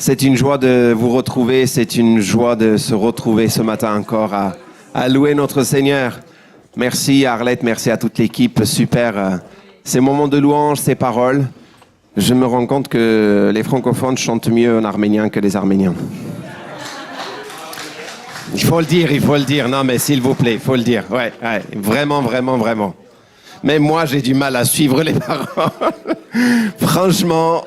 C'est une joie de vous retrouver, c'est une joie de se retrouver ce matin encore à louer notre Seigneur. Merci Arlette, merci à toute l'équipe, super. Ces moments de louange, ces paroles, je me rends compte que les francophones chantent mieux en arménien que les Arméniens. Il faut le dire, non mais s'il vous plaît, il faut le dire, ouais, vraiment, vraiment, vraiment. Mais moi j'ai du mal à suivre les paroles. Franchement,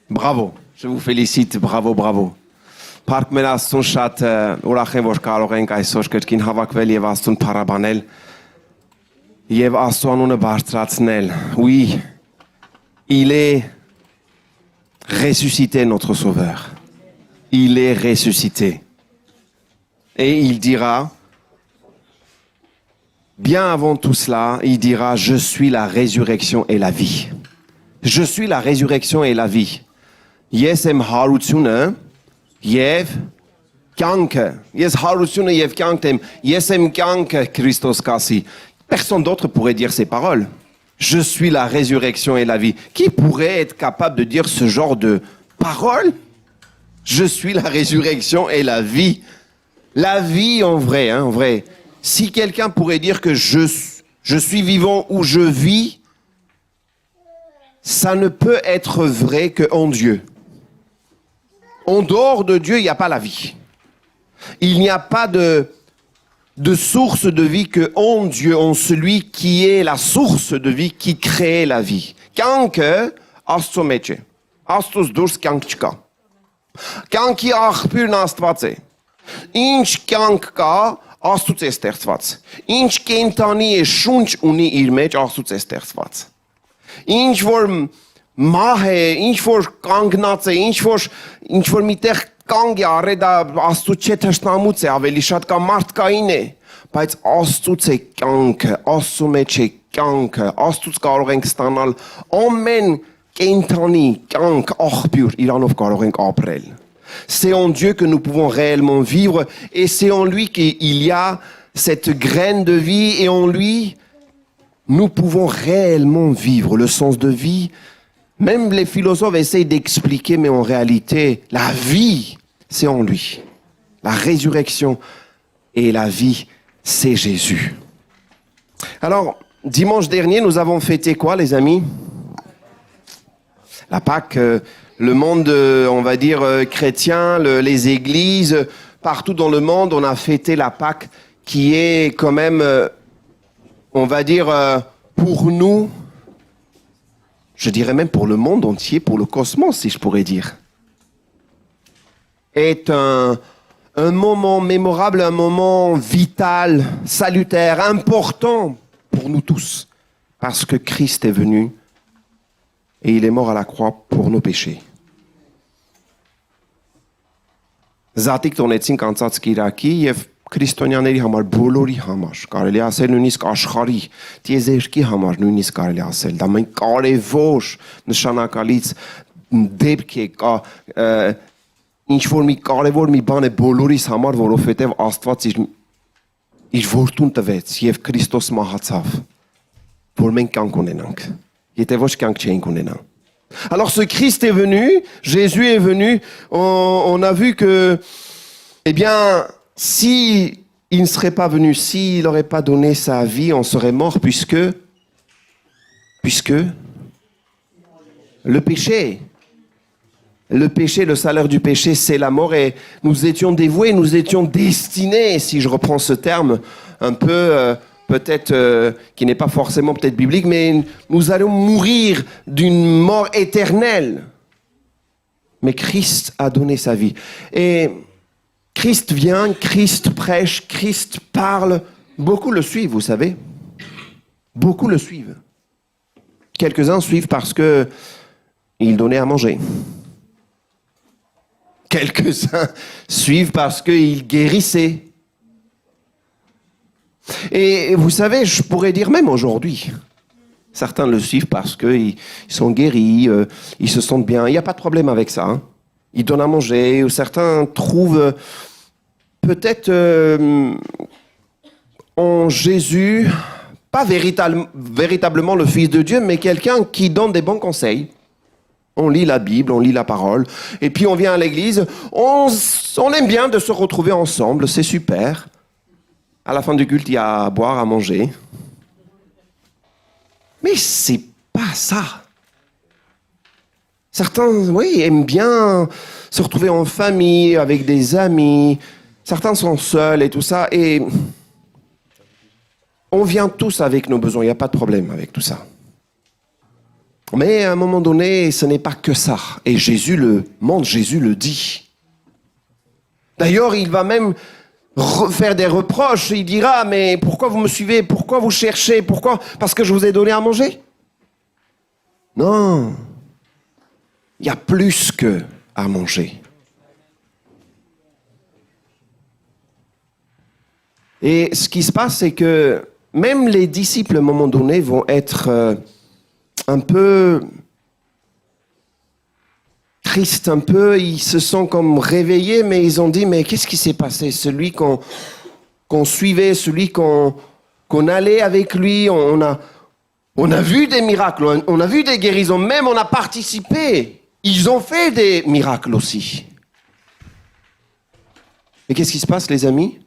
bravo. Je vous félicite, bravo, bravo. Park մեր Աստծուն շատ ուրախ եմ, որ կարող ենք այսօր կրկին հավաքվել եւ Աստծուն փառաբանել եւ Աստծո անունը բարձրացնել. Oui, il est ressuscité notre sauveur. Il est ressuscité. Et il dira, bien avant tout cela, il dira, je suis la résurrection et la vie. Je suis la résurrection et la vie. Ես եմ հարությունը եւ կյանքը։ Ես հարությունը եւ կյանքն եմ։ Ես եմ կյանքը Քրիստոս կասի։ Personne d'autre pourrait dire ces paroles. Je suis la résurrection et la vie. Qui pourrait être capable de dire ce genre de paroles? Je suis la résurrection et la vie. La vie en vrai, hein, en vrai. Si quelqu'un pourrait dire que je suis vivant ou je vis, ça ne peut être vrai qu'en Dieu. En dehors de Dieu, il n'y a pas la vie. Il n'y a pas de source de vie qu'en Dieu, en celui qui est la source de vie, qui crée la vie. Կյանքը Աստծո մեջ է։ Աստծուց դուրս կյանք չկա։ Կյանքի աղբյուրն Աստված է։ Ինչ կյանք կա, Աստծուց է ստեղծված։ Ինչ կենդանի է, շունչ ունի իր մեջ, Աստծուց է ստեղծված։ Ինչ որ մահ է, ինչ որ կանգնած է, ինչ որ միտեղ կանգ է առել, դա Աստծուց չէ, թշնամուց է, ավելի շատ կա մարդկային է, բայց Աստծուց է կյանքը, Աստծո մեջ է կյանքը, Աստծուց կարող ենք ստանալ ամեն կենդանի կյանք, աղբյուր, իրանով կարող ենք ապրել. C'est en Dieu que nous pouvons réellement vivre et c'est en lui qu'il y a cette graine de vie et en lui nous pouvons réellement vivre le sens de vie. Même les philosophes essayent d'expliquer, mais en réalité, la vie, c'est en lui. La résurrection et la vie, c'est Jésus. Alors, dimanche dernier, nous avons fêté quoi, les amis? La Pâque, le monde, on va dire, chrétien, les églises, partout dans le monde, on a fêté la Pâque qui est quand même, on va dire, pour nous, je dirais même pour le monde entier, pour le cosmos, si je pourrais dire, est un moment mémorable, un moment vital, salutaire, important pour nous tous, parce que Christ est venu et il est mort à la croix pour nos péchés. Զատիկ տոնեցինք անցած կիրակի եւ քրիստոնյաների համար, բոլորի համար, կարելի ասել նույնիսկ աշխարհի, տիեզերքի համար նույնիսկ կարելի ասել, դա մենք կարևոր նշանակալից դեպք է, կա ինչ որ մի կարևոր մի բան է բոլորիս համար, որովհետև Աստված իր որդուն տվեց եւ Քրիստոս մահացավ, որ մենք կյանք ունենանք, եթե ոչ կյանք չենք ունենա. Alors ce Christ est venu, Jésus est venu, on a vu que, eh bien, si il ne serait pas venu, s'il n'aurait pas donné sa vie, on serait mort puisque le péché, le salaire du péché, c'est la mort et nous étions dévoués, nous étions destinés, si je reprends ce terme un peu peut-être qui n'est pas forcément peut-être biblique, mais nous allons mourir d'une mort éternelle. Mais Christ a donné sa vie. Et Christ vient, Christ prêche, Christ parle. Beaucoup le suivent, vous savez. Beaucoup le suivent. Quelques-uns suivent parce que il donnait à manger. Quelques-uns suivent parce qu'il guérissait. Et vous savez, je pourrais dire même aujourd'hui, certains le suivent parce qu'ils sont guéris, ils se sentent bien. Il n'y a pas de problème avec ça. Hein. Ils donnent à manger. Ou certains trouvent peut-être en Jésus, pas véritablement le Fils de Dieu, mais quelqu'un qui donne des bons conseils. On lit la Bible, on lit la parole, et puis on vient à l'église, on aime bien de se retrouver ensemble, c'est super. À la fin du culte, il y a à boire, à manger. Mais c'est pas ça. Certains, oui, aiment bien se retrouver en famille, avec des amis. Certains sont seuls et tout ça, et on vient tous avec nos besoins, il n'y a pas de problème avec tout ça. Mais à un moment donné, ce n'est pas que ça. Et Jésus le dit. D'ailleurs, il va même faire des reproches. Il dira, mais pourquoi vous me suivez? Pourquoi vous cherchez? Pourquoi? Parce que je vous ai donné à manger? Non. Il y a plus que à manger. Et ce qui se passe, c'est que même les disciples, à un moment donné, vont être un peu tristes, ils se sont comme réveillés, mais ils ont dit, mais qu'est-ce qui s'est passé? Celui qu'on suivait, celui qu'on allait avec lui, on a vu des miracles, on a vu des guérisons, même on a participé. Ils ont fait des miracles aussi. Et qu'est-ce qui se passe, les amis?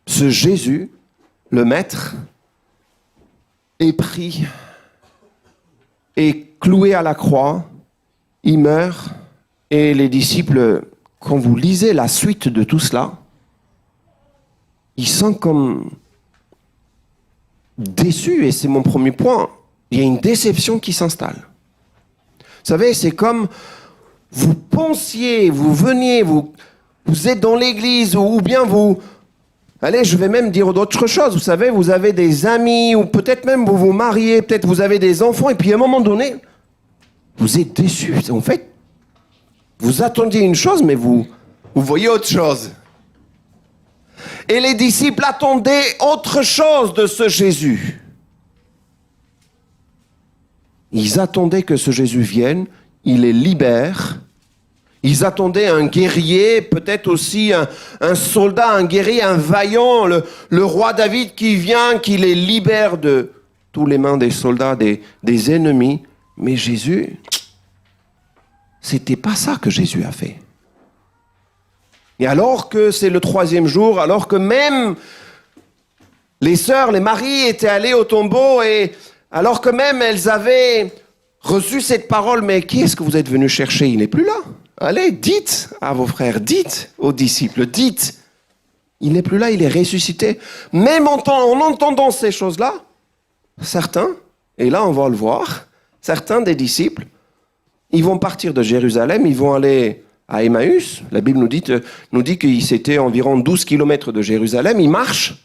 Ce Jésus, le Maître, est pris et cloué à la croix, il meurt, et les disciples, quand vous lisez la suite de tout cela, ils sont comme déçus, et c'est mon premier point. Il y a une déception qui s'installe. Vous savez, c'est comme vous pensiez, vous veniez, vous êtes dans l'église, ou bien vous... Allez, je vais même dire d'autres choses. Vous savez, vous avez des amis, ou peut-être même vous vous mariez, peut-être vous avez des enfants, et puis à un moment donné, vous êtes déçus. En fait, vous attendiez une chose, mais vous voyez autre chose. Et les disciples attendaient autre chose de ce Jésus. Ils attendaient que ce Jésus vienne, il les libère. Ils attendaient un guerrier, peut-être aussi un soldat, un guerrier, un vaillant, le roi David qui vient, qui les libère de toutes les mains des soldats, des ennemis. Mais Jésus, c'était pas ça que Jésus a fait. Et alors que c'est le 3e jour, alors que même les sœurs, les maris étaient allés au tombeau, et alors que même elles avaient reçu cette parole, mais qui est-ce que vous êtes venus chercher? Il n'est plus là. Allez, dites à vos frères, dites aux disciples, dites. Il n'est plus là, il est ressuscité. Même en entendant ces choses-là, certains, et là on va le voir, certains des disciples, ils vont partir de Jérusalem, ils vont aller à Emmaüs. La Bible nous dit qu'ils c'était environ 12 kilomètres de Jérusalem. Ils marchent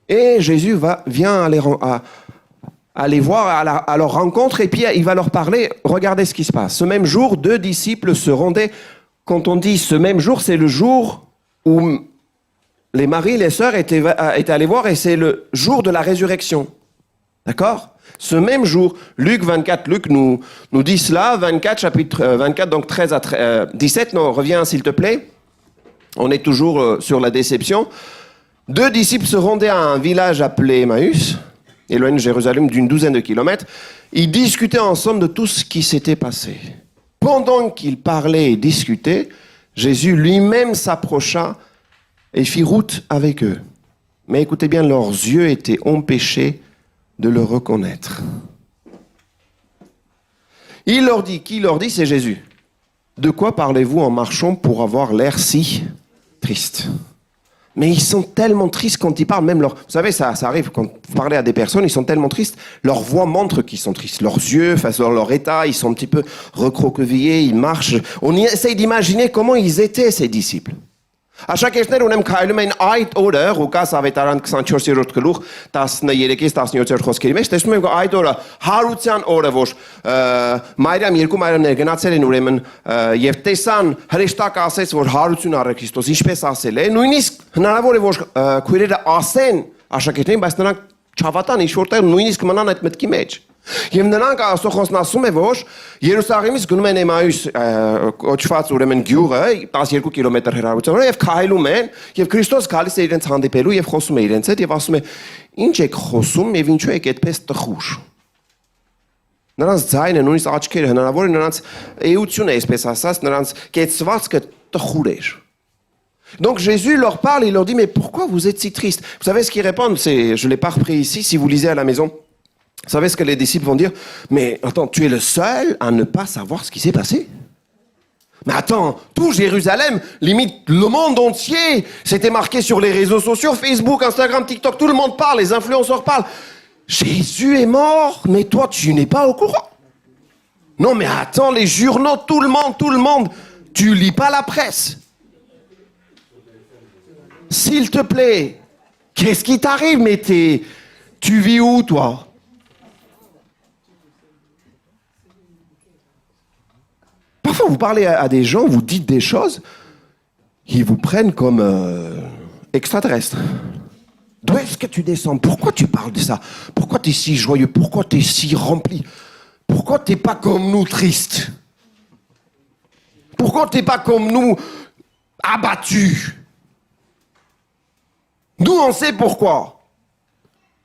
et Jésus vient aller voir à leur rencontre, et puis il va leur parler. Regardez ce qui se passe. Ce même jour, 2 disciples se rendaient. Quand on dit ce même jour, c'est le jour où les maris, les sœurs étaient allés voir, et c'est le jour de la résurrection. D'accord? Ce même jour, Luc 24, Luc nous dit cela, 24, chapitre 24, donc 13 à 17, non, reviens s'il te plaît. On est toujours sur la déception. 2 disciples se rendaient à un village appelé Emmaüs, éloigné de Jérusalem d'une 12aine de kilomètres. Ils discutaient ensemble de tout ce qui s'était passé. Pendant qu'ils parlaient et discutaient, Jésus lui-même s'approcha et fit route avec eux. Mais écoutez bien, leurs yeux étaient empêchés de le reconnaître. Il leur dit, qui leur dit? C'est Jésus. De quoi parlez-vous en marchant pour avoir l'air si triste? Mais ils sont tellement tristes quand ils parlent, même vous savez, ça arrive quand vous parlez à des personnes, ils sont tellement tristes, leur voix montre qu'ils sont tristes. Leurs yeux, face à leur état, ils sont un petit peu recroquevillés, ils marchent. On essaye d'imaginer comment ils étaient, ces disciples. Աշակերտներ ունեմ քայլում են այդ օրը Ղուկաս ավետարան 24-րդ գլուխ 13-17 խոսքերի մեջ տեսնում ենք այդ օրը հարության օրը որ Մարիամ երկու Մարիամներ գնացել են ուրեմն եւ տեսան հրեշտակը ասեց որ հարություն առե Քրիստոս ինչպես ասել է նույնիսկ հնարավոր է որ քույրերը ասեն աշակերտներին բայց նրանք չհավատան ինչ որտեղ նույնիսկ մնան այդ մտքի մեջ. Եվ նրանք Աստծո ասում է որ Երուսաղեմից գնում են Էմաուս կոչված ուրեմն գյուղը 12 կիլոմետր հեռավորությամբ եւ քայլում են եւ Քրիստոս գալիս է իրենց հանդիպելու եւ խոսում է իրենց հետ եւ ասում է ինչ եք խոսում եւ ինչու եք այդպես տխուր. Նրանց ձայնը, նույնիսկ աչքերը հնարավոր է նրանց էությունը, այսպես ասած, նրանց կեցվածքը տխուր էր. Donc Jésus leur parle, il leur dit, mais pourquoi vous êtes si tristes? Vous savez ce qu'ils répondent? Je ne l'ai pas repris ici, si vous lisez à la maison. Vous savez ce que les disciples vont dire? Mais attends, tu es le seul à ne pas savoir ce qui s'est passé? Mais attends, tout Jérusalem, limite le monde entier, c'était marqué sur les réseaux sociaux, Facebook, Instagram, TikTok, tout le monde parle, les influenceurs parlent. Jésus est mort, mais toi tu n'es pas au courant. Non mais attends, les journaux, tout le monde, tu lis pas la presse. S'il te plaît, qu'est-ce qui t'arrive, mais tu vis où toi? Parfois, vous parlez à des gens, vous dites des choses, ils vous prennent comme extraterrestres. D'où est-ce que tu descends? Pourquoi tu parles de ça? Pourquoi tu es si joyeux? Pourquoi tu es si rempli? Pourquoi tu n'es pas comme nous, triste? Pourquoi tu n'es pas comme nous, abattu? Nous, on sait pourquoi.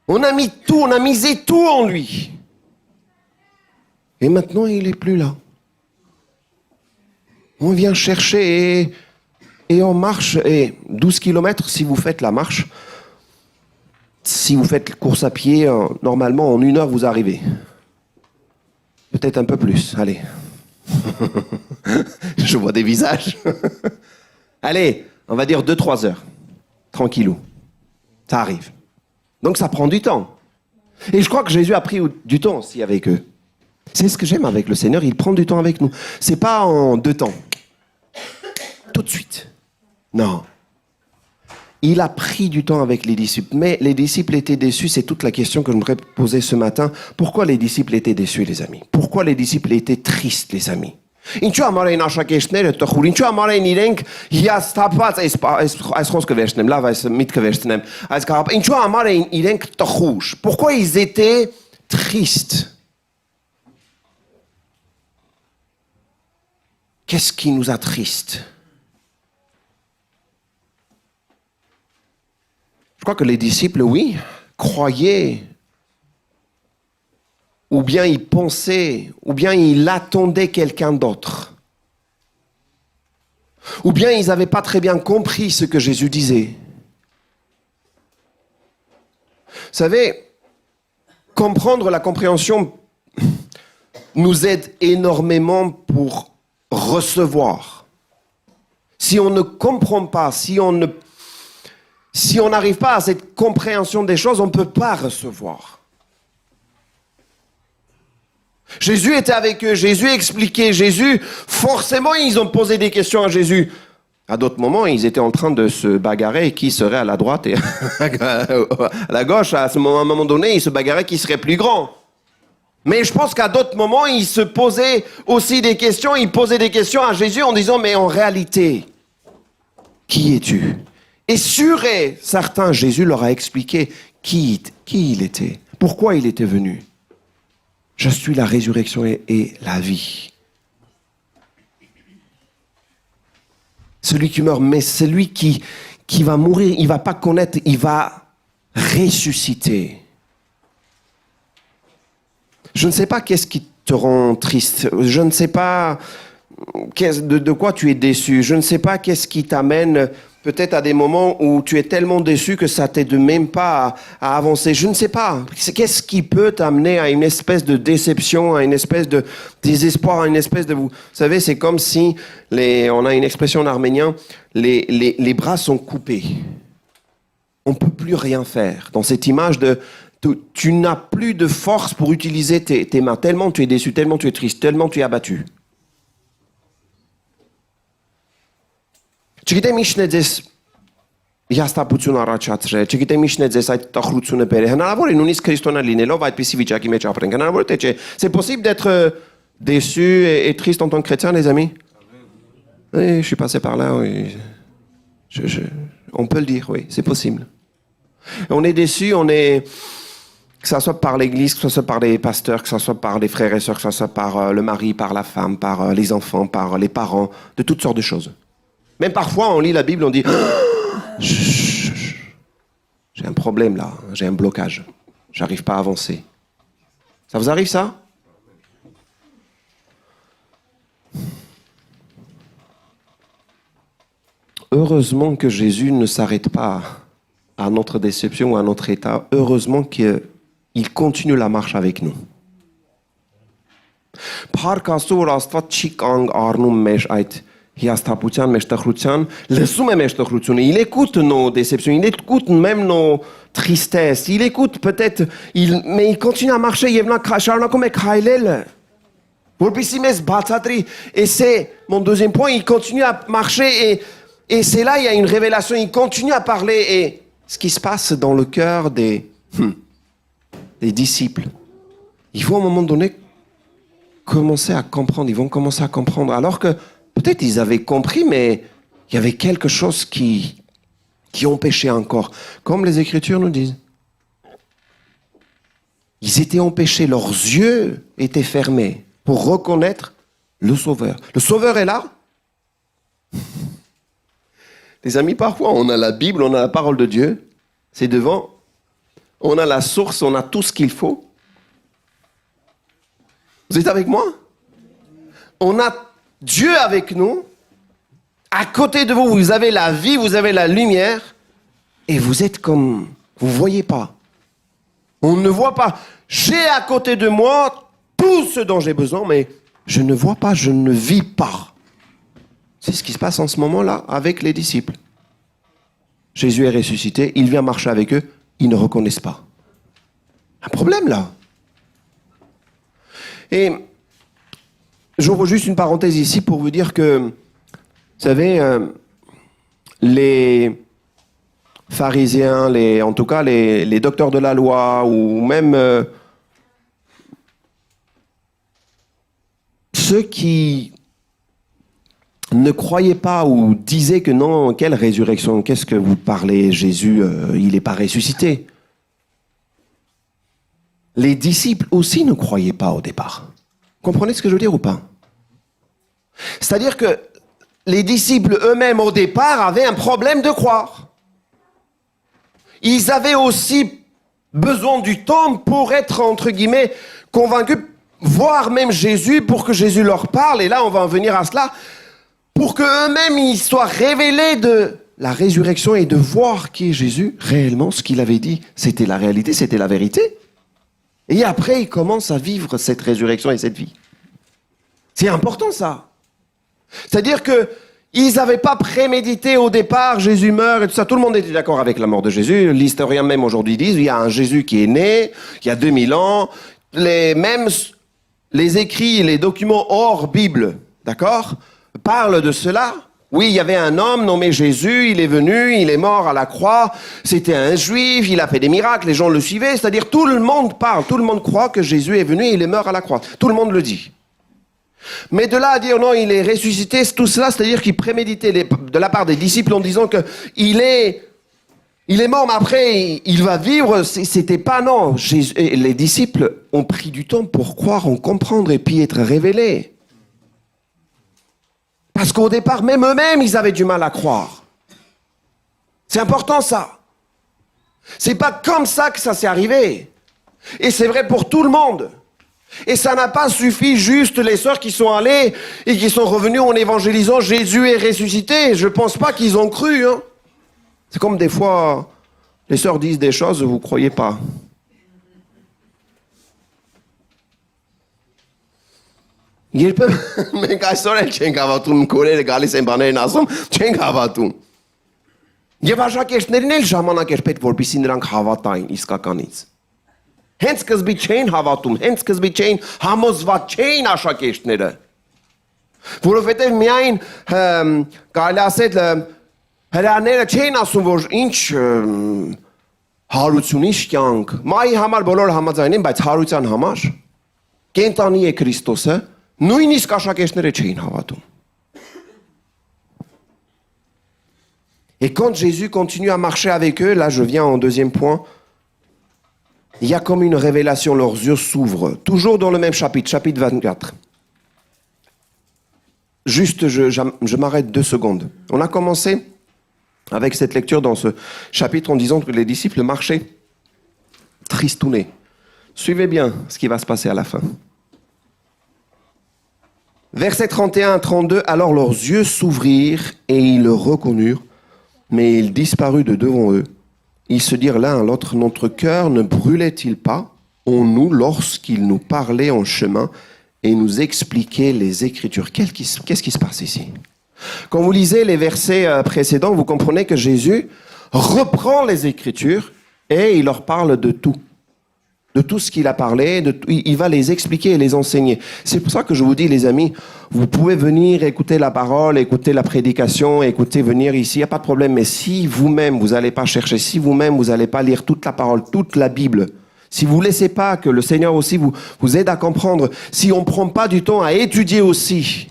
On a mis tout, on a misé tout en lui. Et maintenant, il n'est plus là. On vient chercher et on marche. Et 12 km, si vous faites la marche, si vous faites course à pied, normalement, en 1 heure, vous arrivez. Peut-être un peu plus, allez. Je vois des visages. Allez, on va dire 2-3 heures. Tranquillou. Ça arrive. Donc ça prend du temps. Et je crois que Jésus a pris du temps aussi avec eux. C'est ce que j'aime avec le Seigneur, il prend du temps avec nous. C'est pas en 2 temps. Tout de suite. Non. Il a pris du temps avec les disciples. Mais les disciples étaient déçus, c'est toute la question que je voudrais poser ce matin. Pourquoi les disciples étaient déçus, les amis? Pourquoi les disciples étaient tristes, les amis? Ինչու համար էին աշակերտները տխուր, ինչու համար էին իրենք հիասթափված, այս խոսքը վերցնեմ, լավ, այս միտքը վերցնեմ, այս կապ, ինչու համար էին իրենք տխուր? Pourquoi ils étaient tristes? Qu'est-ce qui nous attriste? Je crois que les disciples, oui, croyaient, ou bien ils pensaient, ou bien ils attendaient quelqu'un d'autre. Ou bien ils n'avaient pas très bien compris ce que Jésus disait. Vous savez, comprendre la compréhension nous aide énormément pour recevoir. Si on ne comprend pas, si on n'arrive pas à cette compréhension des choses, on ne peut pas recevoir. Jésus était avec eux, Jésus expliquait, Jésus, forcément, ils ont posé des questions à Jésus. À d'autres moments, ils étaient en train de se bagarrer qui serait à la droite et à la gauche. À un moment donné, ils se bagarraient qui serait plus grand. Mais je pense qu'à d'autres moments, ils se posaient aussi des questions, ils posaient des questions à Jésus en disant, mais en réalité, qui es-tu? Et sûr et certain, Jésus leur a expliqué qui il était, pourquoi il était venu. Je suis la résurrection et la vie. Celui qui meurt, mais celui qui va mourir, il ne va pas connaître, il va ressusciter. Je ne sais pas qu'est-ce qui te rend triste. Je ne sais pas de quoi tu es déçu. Je ne sais pas qu'est-ce qui t'amène peut-être à des moments où tu es tellement déçu que ça ne t'aide même pas à avancer. Je ne sais pas. Qu'est-ce qui peut t'amener à une espèce de déception, à une espèce de désespoir, à une espèce de... Vous savez, c'est comme si, on a une expression en arménien, les bras sont coupés. On ne peut plus rien faire. Dans cette image de... Tu n'as plus de force pour utiliser tes mains. Tellement tu es déçu, tellement tu es triste, tellement tu es abattu. Չգիտեմ ինչն է ձեզ հիասթափություն առաջացրել, չգիտեմ ինչն է ձեզ այդ տխրությունը բերել։ Հնարավոր է նույնիսկ քրիստոնյա լինելով այդպիսի վիճակի մեջ ապրենք։ Հնարավոր է թե չէ։ C'est possible d'être déçu et triste en tant que chrétien, les amis? Oui, je suis passé par là, oui. On peut le dire, oui, c'est possible. On est déçu, que ce soit par l'église, que ce soit par les pasteurs, que ce soit par les frères et sœurs, que ce soit par le mari, par la femme, par les enfants, par les parents, de toutes sortes de choses. Même parfois, on lit la Bible, on dit « J'ai un problème là, j'ai un blocage, j'arrive pas à avancer. » Ça vous arrive ça? heureusement que Jésus ne s'arrête pas à notre déception ou à notre état. Heureusement qu'il continue la marche avec nous. Փառք Աստծո, որ Աստված չի կանգ առնում մեր այդ հիասթափության, մեր տխրության, լսում է մեր տխրությունը. Il écoute nos déceptions, il écoute même nos tristesses, il écoute peut-être, mais il continue à marcher, եւ նա շարունակում է քայլել. Որպեսզի մեզ բացատրի. Et c'est mon deuxième point, il continue à marcher et c'est là il y a une révélation, il continue à parler et ce qui se passe dans le cœur des disciples. Il faut à un moment donné commencer à comprendre, ils vont commencer à comprendre. Alors que peut-être ils avaient compris, mais il y avait quelque chose qui empêchait encore. Comme les Écritures nous disent. Ils étaient empêchés, leurs yeux étaient fermés pour reconnaître le Sauveur. Le Sauveur est là. Les amis, parfois on a la Bible, on a la parole de Dieu, c'est devant, on a la source, on a tout ce qu'il faut. Vous êtes avec moi? On a Dieu avec nous. À côté de vous, vous avez la vie, vous avez la lumière. Et vous êtes comme... Vous ne voyez pas. On ne voit pas. J'ai à côté de moi tout ce dont j'ai besoin, mais je ne vois pas, je ne vis pas. C'est ce qui se passe en ce moment-là avec les disciples. Jésus est ressuscité, il vient marcher avec eux, ils ne reconnaissent pas. Un problème là. Et j'ouvre juste une parenthèse ici pour vous dire que, vous savez, les pharisiens, en tout cas les docteurs de la loi, ou même ceux qui ne croyaient pas ou disaient que non, quelle résurrection, qu'est-ce que vous parlez, Jésus, il n'est pas ressuscité. Les disciples aussi ne croyaient pas au départ. Vous comprenez ce que je veux dire ou pas? C'est-à-dire que les disciples eux-mêmes au départ avaient un problème de croire. Ils avaient aussi besoin du temps pour être, entre guillemets, convaincus, voir même Jésus, pour que Jésus leur parle, et là on va en venir à cela, pour qu'eux-mêmes ils soient révélés de la résurrection et de voir qui est Jésus, réellement ce qu'il avait dit, c'était la réalité, c'était la vérité. Et après, ils commencent à vivre cette résurrection et cette vie. C'est important, ça. C'est-à-dire qu'ils n'avaient pas prémédité au départ, Jésus meurt et tout ça. Tout le monde était d'accord avec la mort de Jésus. L'historien même aujourd'hui dit, il y a un Jésus qui est né, il y a 2000 ans. Même les écrits, les documents hors Bible, d'accord, parlent de cela. Oui, il y avait un homme nommé Jésus, il est venu, il est mort à la croix, c'était un juif, il a fait des miracles, les gens le suivaient, c'est-à-dire tout le monde parle, tout le monde croit que Jésus est venu et il est mort à la croix. Tout le monde le dit. Mais de là à dire non, il est ressuscité, tout cela, c'est-à-dire qu'il préméditait de la part des disciples en disant qu'il est mort, mais après il va vivre, c'était pas non. Les disciples ont pris du temps pour croire, en comprendre et puis être révélés. Parce qu'au départ, même eux-mêmes, ils avaient du mal à croire. C'est important, ça. C'est pas comme ça que ça s'est arrivé. Et c'est vrai pour tout le monde. Et ça n'a pas suffi juste les sœurs qui sont allées et qui sont revenues en évangélisant Jésus est ressuscité. Je pense pas qu'ils ont cru. Hein. C'est comme des fois, les sœurs disent des choses, vous croyez pas. Երբեմն մենք այսօր էլ չենք հավատում քորերը գալիս են բաներն ասում, չենք հավատում։ Եվ աշակերտներին էլ ժամանակ էր պետք, որպեսզի նրանք հավատային իսկականից։ Հենց սկզբի չէին հավատում, հենց սկզբի չէին համոզված չէին աշակերտները։ Որովհետև միայն կարելի ասել հրաները չէին ասում, որ ինչ հարություն, ինչ կյանք։ Մայի համար բոլորը համաձայն են, բայց հարության համար կենտանի է Քրիստոսը։ Նույնիսկ աշակերտները չէին հավատում. Et quand Jésus continue à marcher avec eux, là je viens au deuxième point, il y a comme une révélation, leurs yeux s'ouvrent. Toujours dans le même chapitre, chapitre 24. Juste, je m'arrête 2 secondes. On a commencé avec cette lecture dans ce chapitre en disant que les disciples marchaient tristounés. Suivez bien ce qui va se passer à la fin. Versets 31 à 32, alors leurs yeux s'ouvrirent et ils le reconnurent, mais il disparut de devant eux. Ils se dirent l'un à l'autre, notre cœur ne brûlait-il pas en nous lorsqu'il nous parlait en chemin et nous expliquait les Écritures? Qu'est-ce qui se passe ici? Quand vous lisez les versets précédents, vous comprenez que Jésus reprend les Écritures et il leur parle de tout. De tout ce qu'il a parlé, il va les expliquer et les enseigner. C'est pour ça que je vous dis, les amis, vous pouvez venir écouter la parole, écouter la prédication, venir ici, il n'y a pas de problème. Mais si vous-même, vous n'allez pas chercher, si vous-même, vous n'allez pas lire toute la parole, toute la Bible, si vous ne laissez pas que le Seigneur aussi vous aide à comprendre, si on ne prend pas du temps à étudier aussi,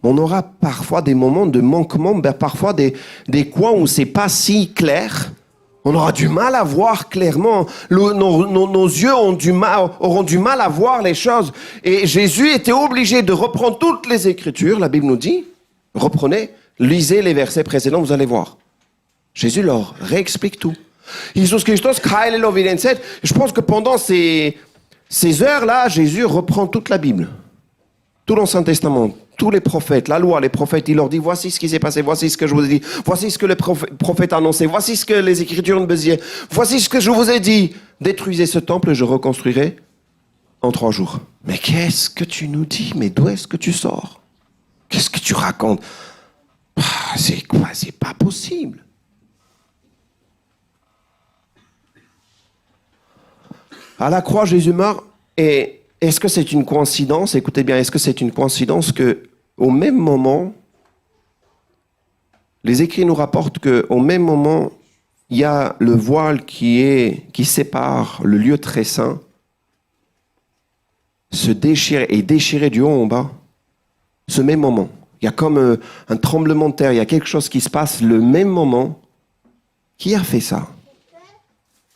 on aura parfois des moments de manquement, parfois des coins où ce n'est pas si clair. On aura du mal à voir clairement. Nos yeux auront du mal à voir les choses. Et Jésus était obligé de reprendre toutes les Écritures. La Bible nous dit, reprenez, lisez les versets précédents, vous allez voir. Jésus leur réexplique tout. Jesus Christos, je pense que pendant ces heures-là, Jésus reprend toute la Bible. Tout l'Ancien Testament, tous les prophètes, la loi, les prophètes, il leur dit, voici ce qui s'est passé, voici ce que je vous ai dit, voici ce que les prophètes annonçaient, voici ce que les Écritures nous disaient, voici ce que je vous ai dit. Détruisez ce temple, je reconstruirai en 3 jours. Mais qu'est-ce que tu nous dis? Mais d'où est-ce que tu sors? Qu'est-ce que tu racontes? C'est quoi? C'est pas possible. À la croix, Jésus meurt et est-ce que c'est une coïncidence? Écoutez bien, est-ce que c'est une coïncidence qu'au même moment, les écrits nous rapportent qu'au même moment, il y a le voile qui sépare le lieu très saint, se déchire et déchiré du haut en bas, ce même moment. Il y a comme un tremblement de terre, il y a quelque chose qui se passe le même moment. Qui a fait ça?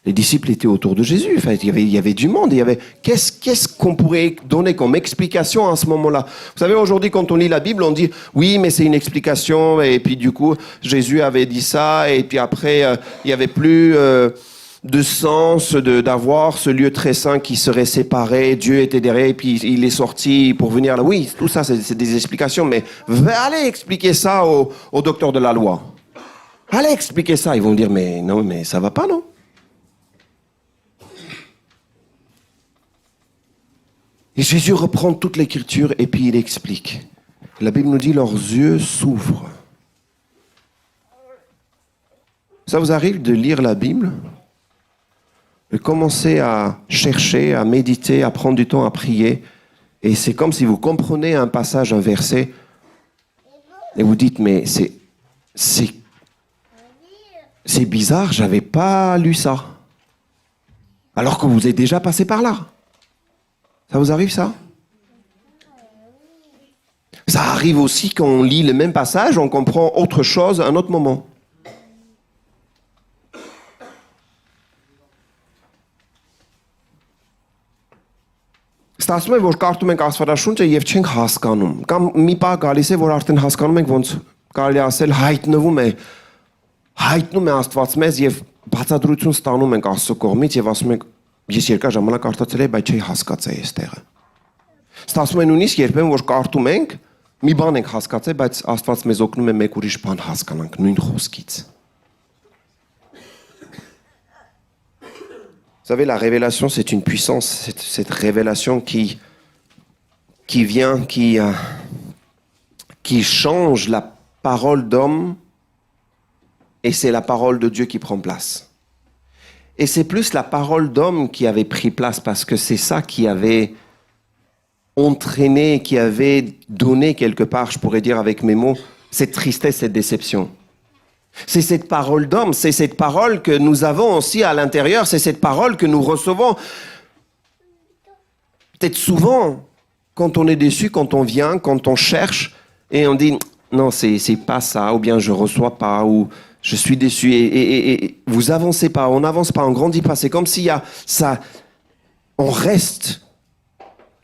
Les disciples étaient autour de Jésus. Enfin, il y avait du monde. Qu'est-ce qu'on pourrait donner comme explication à ce moment-là? Vous savez, aujourd'hui, quand on lit la Bible, on dit oui, mais c'est une explication. Et puis du coup, Jésus avait dit ça. Et puis après, il n'y avait plus de sens d'avoir ce lieu très saint qui serait séparé. Dieu était derrière. Et puis il est sorti pour venir là. Oui, tout ça, c'est des explications. Mais allez expliquer ça au docteur de la loi. Allez expliquer ça. Ils vont dire mais non, mais ça va pas, non? Et Jésus reprend toute l'écriture et puis il explique. La Bible nous dit leurs yeux s'ouvrent. Ça vous arrive de lire la Bible, de commencer à chercher, à méditer, à prendre du temps à prier, et c'est comme si vous comprenez un passage, un verset, et vous dites mais c'est bizarre, j'avais pas lu ça, alors que vous êtes déjà passé par là. Ça vous arrive, ça? Ça arrive aussi quand on lit le même passage, on comprend autre chose à un autre moment. Ստացվում է, որ կարդում ենք Աստվածաշունչը եւ չենք հասկանում, կամ մի պահ գալիս է, որ արդեն հասկանում ենք, ոնց կարելի ասել հայտնվում է Աստված մեզ եւ բացատրություն ստանում ենք Աստծո կողմից եւ ասում ենք ես երկար ժամանակ կարդացել եմ, բայց չի հասկացա այս տեղը։ Ստացվում է նույնիսկ երբեմն որ կարդում ենք, մի բան ենք հասկացել, բայց Աստված մեզ օգնում է մեկ ուրիշ բան հասկանանք նույն խոսքից։ Vous savez, la révélation, c'est une puissance, cette révélation qui vient, qui change la parole d'homme, et c'est la parole de Dieu qui prend place. Et c'est plus la parole d'homme qui avait pris place, parce que c'est ça qui avait entraîné, qui avait donné quelque part, je pourrais dire avec mes mots, cette tristesse, cette déception. C'est cette parole d'homme, c'est cette parole que nous avons aussi à l'intérieur, c'est cette parole que nous recevons. Peut-être souvent, quand on est déçu, quand on vient, quand on cherche, et on dit « non, c'est pas ça », ou bien « je reçois pas », ou « je suis déçu », et vous avancez pas, on n'avance pas, on grandit pas. C'est comme s'il y a ça, on reste,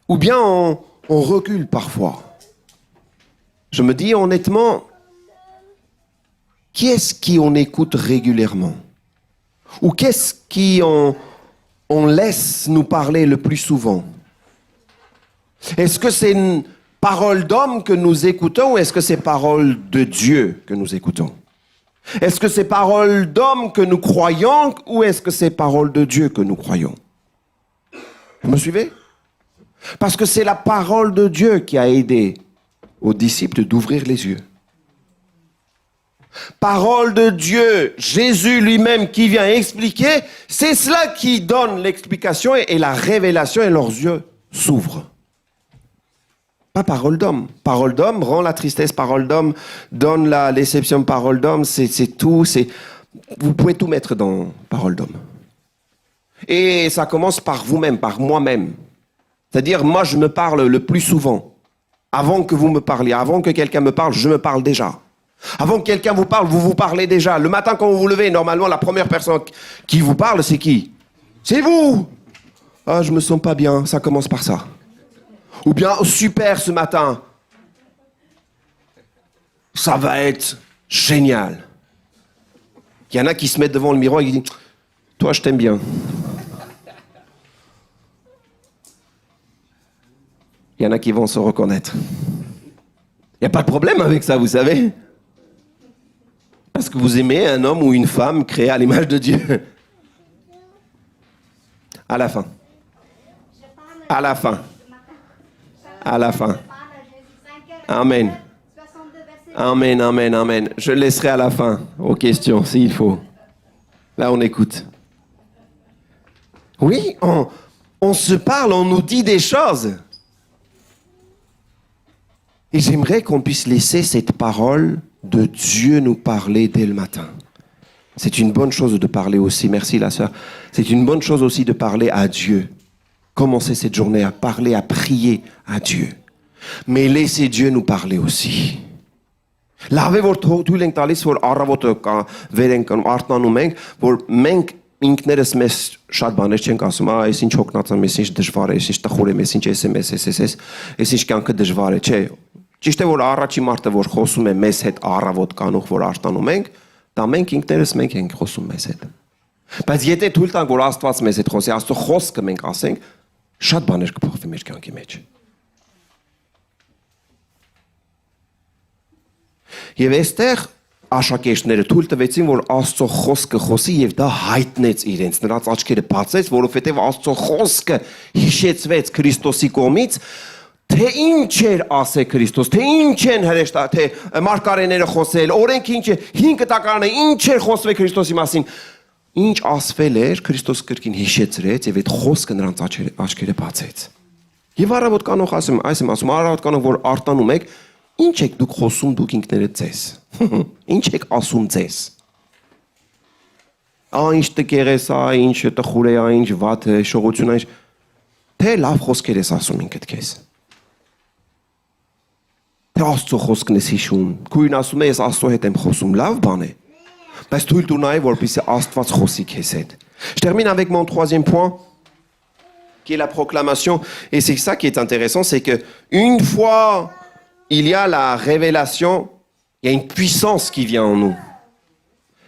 ou bien on recule parfois. Je me dis honnêtement, qui est-ce qui on écoute régulièrement? Ou qu'est-ce qui on laisse nous parler le plus souvent? Est-ce que c'est une parole d'homme que nous écoutons ou est-ce que c'est parole de Dieu que nous écoutons? Est-ce que c'est parole d'homme que nous croyons ou est-ce que c'est parole de Dieu que nous croyons? Vous me suivez? Parce que c'est la parole de Dieu qui a aidé aux disciples d'ouvrir les yeux. Parole de Dieu, Jésus lui-même qui vient expliquer, c'est cela qui donne l'explication et la révélation et leurs yeux s'ouvrent. Pas parole d'homme. Parole d'homme rend la tristesse, parole d'homme donne la déception, parole d'homme, c'est tout. Vous pouvez tout mettre dans parole d'homme. Et ça commence par vous-même, par moi-même. C'est-à-dire, moi, je me parle le plus souvent. Avant que vous me parliez, avant que quelqu'un me parle, je me parle déjà. Avant que quelqu'un vous parle, vous vous parlez déjà. Le matin, quand vous vous levez, normalement, la première personne qui vous parle, c'est qui? C'est vous! Ah, je me sens pas bien, ça commence par ça. Ou bien, oh, super ce matin. Ça va être génial. Il y en a qui se mettent devant le miroir et qui disent, toi, je t'aime bien. Il y en a qui vont se reconnaître. Il n'y a pas de problème avec ça, vous savez. Parce que vous aimez un homme ou une femme créé à l'image de Dieu. À la fin. À la fin. À la fin. Amen. Amen, amen, amen. Je laisserai à la fin aux questions, s'il faut. Là, on écoute. Oui, on se parle, on nous dit des choses. Et j'aimerais qu'on puisse laisser cette parole de Dieu nous parler dès le matin. C'est une bonne chose de parler aussi, merci la sœur. C'est une bonne chose aussi de parler à Dieu. Commencer cette journée à parler, à prier à Dieu. Mais laissez Dieu nous parler aussi. Լավ է որ թույլ ենք տալիս որ առավոտը վեր ենք արթնանում ենք որ մենք ինքներս մեզ շատ բաներ չենք ասում այս ինչ հոգնած եմ այս ինչ դժվար է այս ինչ տխուր եմ այս ինչ SMS այս ինչ կյանքը դժվար է չէ ճիշտ է որ առաջի մարդը որ խոսում է մեզ հետ առավոտ կանուխ որ արթնանում ենք դա մենք ինքներս մենք ենք խոսում մեզ հետ բայց եթե թույլ տանք որ Աստված մեզ հետ խոսի Աստծո խոսքը մենք ասենք շատ բաներ կփոխվի մեր կյանքի մեջ Եվ այստեղ աշակերտները թույլ տվեցին, որ Աստծո խոսքը խոսի եւ դա հայտնեց իրենց, նրանց աչքերը բացեց, որովհետեւ Աստծո խոսքը հիշեցվեց Քրիստոսի կողմից, թե ինչ էր ասել Քրիստոս, թե ինչ են հրեշտա, թե մարգարեները խոսել, օրենքը ինչ է, 5 տակարանը ինչ էր խոսվել Քրիստոսի մասին, ինչ ասվել էր, Քրիստոս կրկին հիշեցրեց եւ այդ խոսքը նրանց աչքերը բացեց։ Եվ առավոտ կանող ասում, առավոտ կանող որ արտանում եք Ինչ եք դուք խոսում դուք ինքներդ ձեզ։ Ինչ եք ասում ձեզ։ Ինչ տկեր ես, ինչ տխուր է, ինչ վատ է, շողություն է, թե լավ խոսքեր ես ասում ինքդ քեզ։ Թե Աստծո խոսքն ես հիշում։ Քույրն ասում է ես Աստծո հետ եմ խոսում, լավ բան է։ Բայց թույլ տուր նայ որպեսզի Աստված խոսի քեզ հետ։ Je termine avec mon troisième point qui est la proclamation et c'est ça qui est intéressant c'est que une fois il y a la révélation, il y a une puissance qui vient en nous.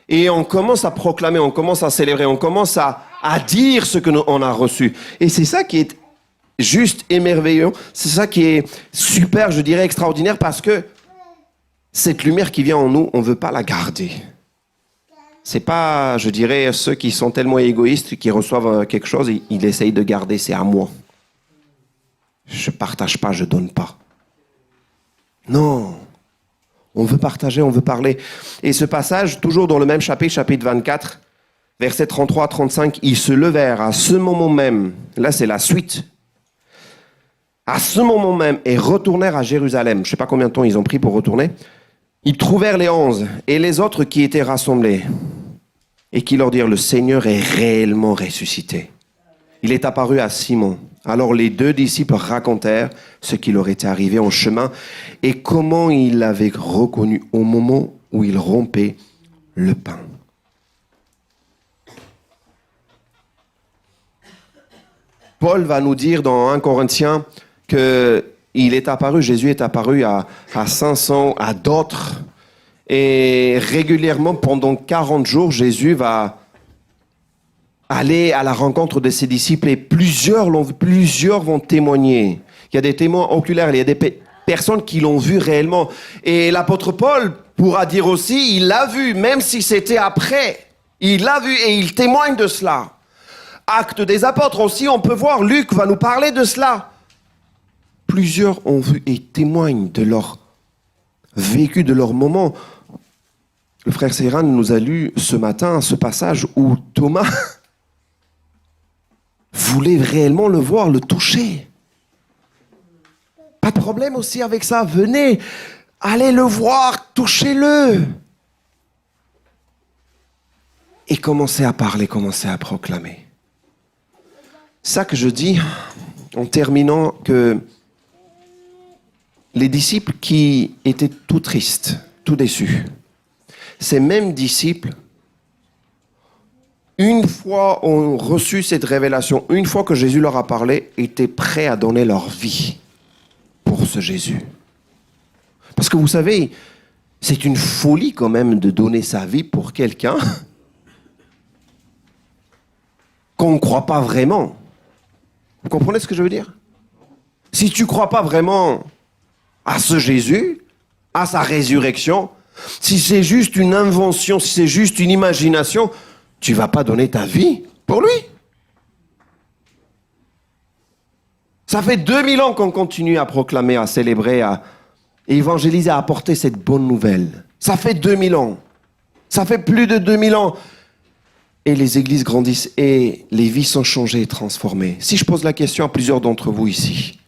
Et on commence à proclamer, on commence à célébrer, on commence à dire ce que on a reçu. Et c'est ça qui est juste émerveillant, c'est ça qui est super, je dirais extraordinaire, parce que cette lumière qui vient en nous, on ne veut pas la garder. C'est pas, je dirais, ceux qui sont tellement égoïstes, qui reçoivent quelque chose, ils essayent de garder, c'est à moi. Je partage pas, je donne pas. Non, on veut partager, on veut parler. Et ce passage, toujours dans le même chapitre 24, versets 33 à 35, ils se levèrent à ce moment même, là c'est la suite, à ce moment même, et retournèrent à Jérusalem. Je ne sais pas combien de temps ils ont pris pour retourner. Ils trouvèrent les 11 et les autres qui étaient rassemblés et qui leur dirent, le Seigneur est réellement ressuscité. Il est apparu à Simon. Alors les 2 disciples racontèrent ce qui leur était arrivé en chemin et comment ils l'avaient reconnu au moment où ils rompaient le pain. Paul va nous dire dans 1 Corinthiens que Jésus est apparu à 500, à d'autres et régulièrement pendant 40 jours, Jésus va aller à la rencontre de ses disciples et plusieurs vont témoigner. Il y a des témoins oculaires, il y a des personnes qui l'ont vu réellement. Et l'apôtre Paul pourra dire aussi, il l'a vu, même si c'était après. Il l'a vu et il témoigne de cela. Actes des apôtres aussi, on peut voir, Luc va nous parler de cela. Plusieurs ont vu et témoignent de leur vécu, de leur moment. Le frère Seyran nous a lu ce matin ce passage où Thomas voulait réellement le voir, le toucher. Pas de problème aussi avec ça. Venez, allez le voir, touchez-le. Et commencez à parler, commencez à proclamer. Ça que je dis en terminant, que les disciples qui étaient tout tristes, tout déçus, ces mêmes disciples, une fois ont reçu cette révélation, une fois que Jésus leur a parlé, étaient prêts à donner leur vie pour ce Jésus. Parce que vous savez, c'est une folie quand même de donner sa vie pour quelqu'un qu'on ne croit pas vraiment. Vous comprenez ce que je veux dire? Si tu ne crois pas vraiment à ce Jésus, à sa résurrection, si c'est juste une invention, si c'est juste une imagination, tu ne vas pas donner ta vie pour lui. Ça fait 2000 ans qu'on continue à proclamer, à célébrer, à évangéliser, à apporter cette bonne nouvelle. Ça fait 2000 ans. Ça fait plus de 2000 ans. Et les églises grandissent et les vies sont changées et transformées. Si je pose la question à plusieurs d'entre vous ici,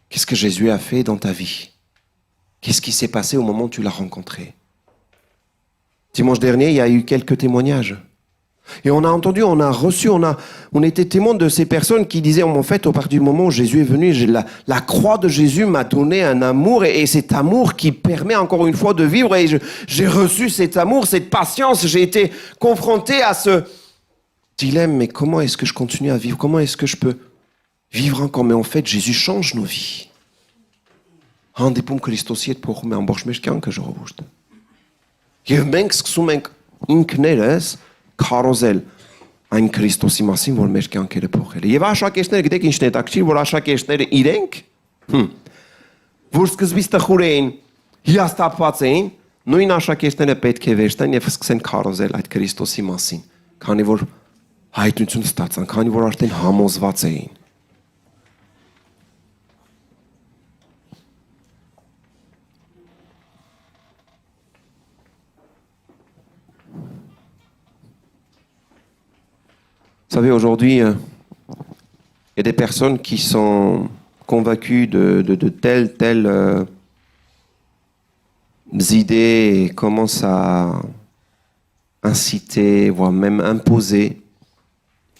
qu'est-ce que Jésus a fait dans ta vie? Qu'est-ce qui s'est passé au moment où tu l'as rencontré? Dimanche dernier, il y a eu quelques témoignages. Et on a entendu, on a reçu, on était témoins de ces personnes qui disaient, en fait, au partir du moment où Jésus est venu, la croix de Jésus m'a donné un amour, et cet amour qui permet encore une fois de vivre, et j'ai reçu cet amour, cette patience, j'ai été confronté à ce dilemme, mais comment est-ce que je continue à vivre? Comment est-ce que je peux vivre encore? Mais en fait, Jésus change nos vies. Han die Pum Christosiet pour me emborch mich gern que je rebouchte. Je mengs sumenk inkneles Karosel ein Christos imasin vol մեջ կյանքերը փոխել։ Եվ աշակերտները գիտեք ինչն է տակչի, որ աշակերտները իրենք որ սկզբից տխուր էին, հիասթափված էին, նույն աշակերտները պետք է վերցնեն եւ սկսեն քարոզել այդ Քրիստոսի մասին, քանի որ հայտնություն ստացան, քանի որ արդեն համոզված էին։ Vous savez, aujourd'hui, il y a des personnes qui sont convaincues de telles idées et commencent à inciter, voire même imposer.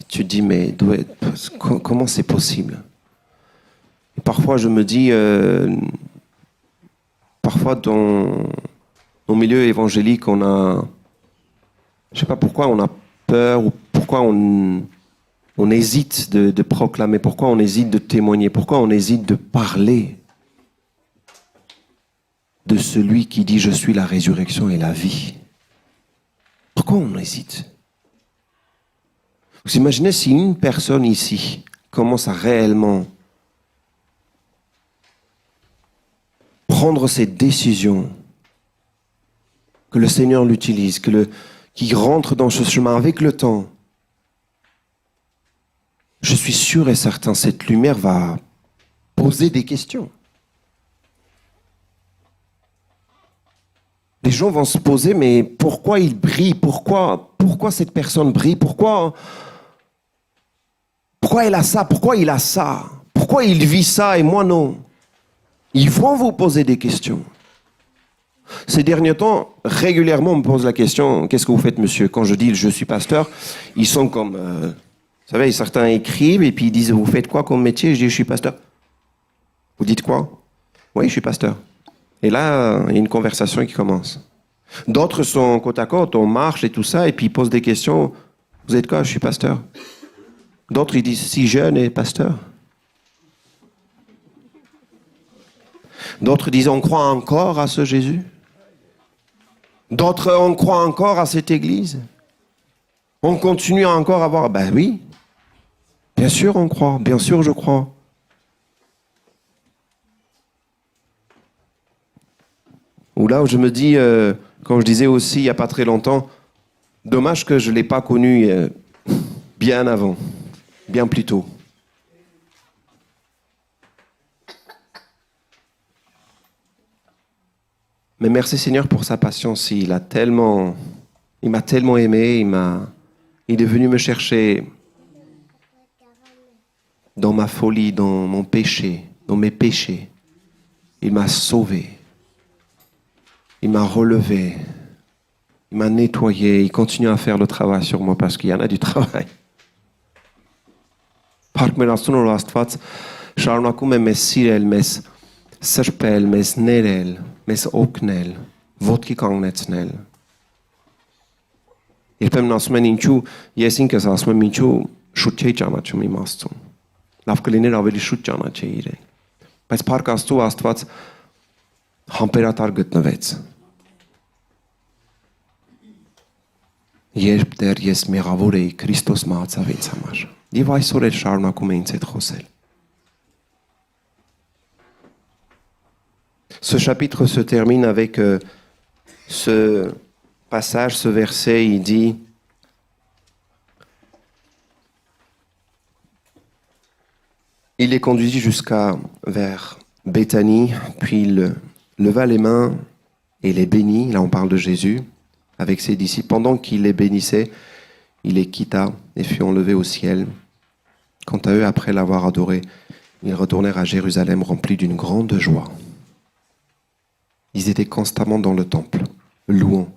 Et tu te dis, mais comment c'est possible? Et parfois, je me dis, parfois dans nos milieux évangéliques, on a, je ne sais pas pourquoi, on a peur ou pourquoi on hésite de proclamer, pourquoi on hésite de témoigner, pourquoi on hésite de parler de celui qui dit « Je suis la résurrection et la vie ». Pourquoi on hésite? Vous imaginez si une personne ici commence à réellement prendre cette décision, que le Seigneur l'utilise, qu'il rentre dans ce chemin avec le temps, je suis sûr et certain, cette lumière va poser des questions. Les gens vont se poser, mais pourquoi il brille? Pourquoi cette personne brille? Pourquoi elle a ça? Pourquoi il a ça? Pourquoi il vit ça et moi non? Ils vont vous poser des questions. Ces derniers temps, régulièrement, on me pose la question, qu'est-ce que vous faites, monsieur? Quand je dis je suis pasteur, ils sont comme, vous savez, certains écrivent et puis ils disent, vous faites quoi comme métier? Je dis, je suis pasteur. Vous dites quoi? Oui, je suis pasteur. Et là, il y a une conversation qui commence. D'autres sont côte à côte, on marche et tout ça, et puis ils posent des questions. Vous êtes quoi? Je suis pasteur. D'autres, ils disent, si jeune et pasteur. D'autres disent, on croit encore à ce Jésus. D'autres, on croit encore à cette église. On continue encore à voir. Ben oui, bien sûr on croit, bien sûr je crois. Ou là où je me dis, comme je disais aussi il n'y a pas très longtemps, dommage que je ne l'ai pas connu bien avant, bien plus tôt. Mais merci Seigneur pour sa patience. Il m'a tellement aimé, il est venu me chercher dans ma folie, dans mon péché, dans mes péchés. Il m'a sauvé. Il m'a relevé. Il m'a nettoyé. Il continue à faire le travail sur moi parce qu'il y en a du travail. Parkmerastunul Astված շարունակում է մեզ սիրել, մեզ սրբել, մեզ ներել, մեզ օգնել, ոտքի կանգնեցնել։ Երբեմն ասում են ինչու, ես ինքս ասում եմ ինչու շուտ չէի ճանաչում իմ Աստծուն։ Լավ կլիներ ավելի շուտ ճանաչեի իրեն։ Բայց Փառք Աստծո Աստված համբերատար գտնվեց։ Երբ դեռ ես մեղավոր էի, Քրիստոս մահացավ ինձ համար։ Եվ այսօր էլ շարունակում է ինձ հետ խոսել։ Ce chapitre se termine avec ce passage, ce verset, il dit il les conduisit vers Béthanie, puis il leva les mains et les bénit. Là, on parle de Jésus avec ses disciples. Pendant qu'il les bénissait, il les quitta et fut enlevé au ciel. Quant à eux, après l'avoir adoré, ils retournèrent à Jérusalem remplis d'une grande joie. Ils étaient constamment dans le temple, louant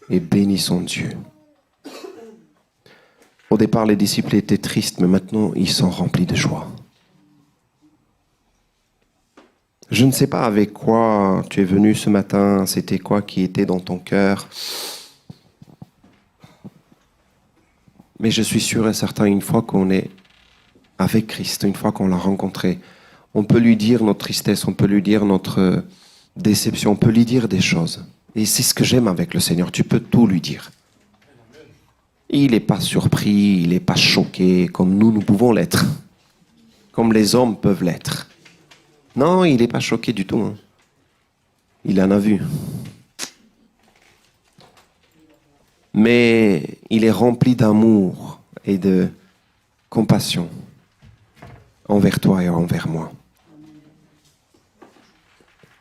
et bénissant Dieu. Au départ, les disciples étaient tristes, mais maintenant, ils sont remplis de joie. Je ne sais pas avec quoi tu es venu ce matin, c'était quoi qui était dans ton cœur. Mais je suis sûr et certain, une fois qu'on est avec Christ, une fois qu'on l'a rencontré, on peut lui dire notre tristesse, on peut lui dire notre déception, on peut lui dire des choses. Et c'est ce que j'aime avec le Seigneur, tu peux tout lui dire. Il n'est pas surpris, il n'est pas choqué comme nous pouvons l'être, comme les hommes peuvent l'être. Non, il n'est pas choqué du tout. Hein. Il en a vu. Mais il est rempli d'amour et de compassion envers toi et envers moi.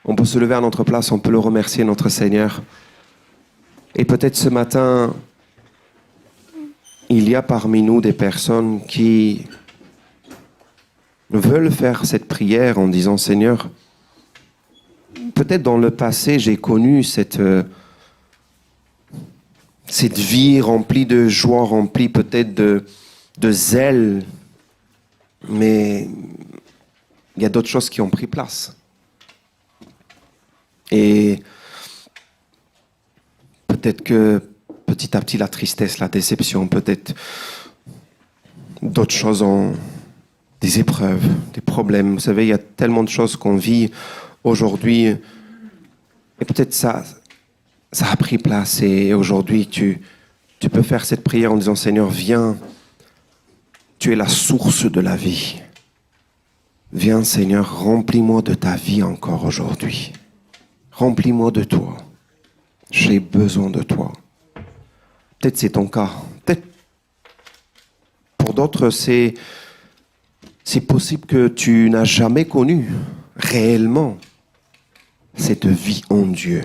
On peut se lever à notre place, on peut le remercier, notre Seigneur. Et peut-être ce matin, il y a parmi nous des personnes qui veulent faire cette prière en disant, Seigneur, peut-être dans le passé, j'ai connu cette vie remplie de joie, remplie peut-être de zèle, mais il y a d'autres choses qui ont pris place. Et peut-être que petit à petit, la tristesse, la déception, peut-être d'autres choses, des épreuves, des problèmes. Vous savez, il y a tellement de choses qu'on vit aujourd'hui. Et peut-être ça a pris place. Et aujourd'hui, tu peux faire cette prière en disant, Seigneur, viens, tu es la source de la vie. Viens, Seigneur, remplis-moi de ta vie encore aujourd'hui. Remplis-moi de toi. J'ai besoin de toi. Peut-être c'est ton cas. Peut-être pour d'autres, c'est possible que tu n'as jamais connu réellement cette vie en Dieu.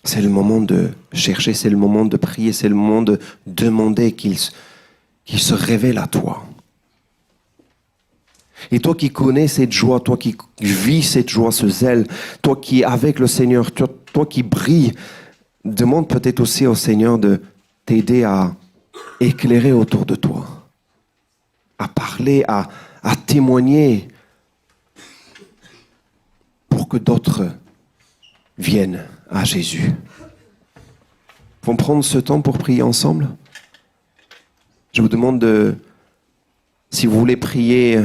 C'est le moment de chercher, c'est le moment de prier, c'est le moment de demander qu'il se révèle à toi. Et toi qui connais cette joie, toi qui vis cette joie, ce zèle, toi qui es avec le Seigneur, toi qui brilles, demande peut-être aussi au Seigneur de t'aider à éclairer autour de toi, à parler, à témoigner pour que d'autres viennent à Jésus. Vont prendre ce temps pour prier ensemble. Je vous demande si vous voulez prier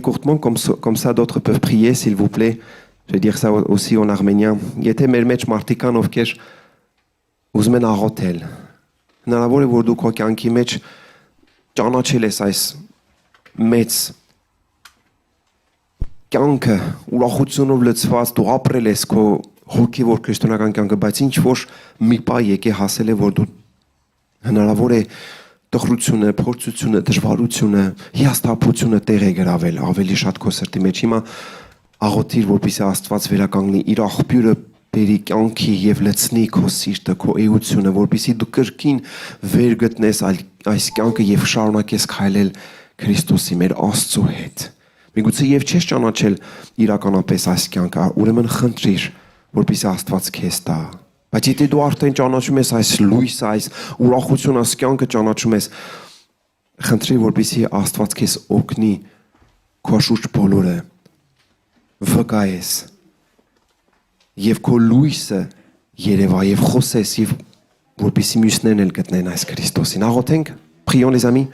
courtement, comme ça d'autres peuvent prier, s'il vous plaît. Je vais dire ça aussi en arménien. Եթե մեր մեջ մարդիկան ովքեր ուզում են աղոթել, հնարավոր է որ դու քո կյանքի մեջ ճանաչել ես այս մեծ կյանքը ուրախությունով լցված, դու ապրել ես քո հոգևոր քրիստոնեական կյանքը, բայց ինչ որ մի պահ եկե հասել է, որ դու հնարավոր է տխրությունը, փորձությունը, դժվարությունը, հիասթափությունը տեղ է գրավել ավելի շատ քո սրտի մեջ։ Հիմա աղոթիր, որպեսզի Աստված վերականգնի իր աղբյուրը բերի կյանքի եւ լցնի քո սիրտը, քո էությունը, որպեսզի դու կրկին վեր գտնես այս կյանքը եւ շարունակես քայլել Քրիստոսի մեր Աստծո հետ։ Միգուցե եւ չես ճանաչել իրականապես այս կյանքը, ուրեմն խնդրիր, որպեսզի Աստված քեզ տա։ Բայց եթե դու արդեն ճանաչում ես այս լույսը, այս ուրախությունը, այս կյանքը ճանաչում ես, խնդրի, որպեսզի Աստված քեզ օգնի քո շուրջ բոլորը վկայես եւ քո լույսը երևա եւ խոսես եւ որպեսզի մյուսներն էլ գտնեն այս Քրիստոսին։ Աղոթենք, prions les amis.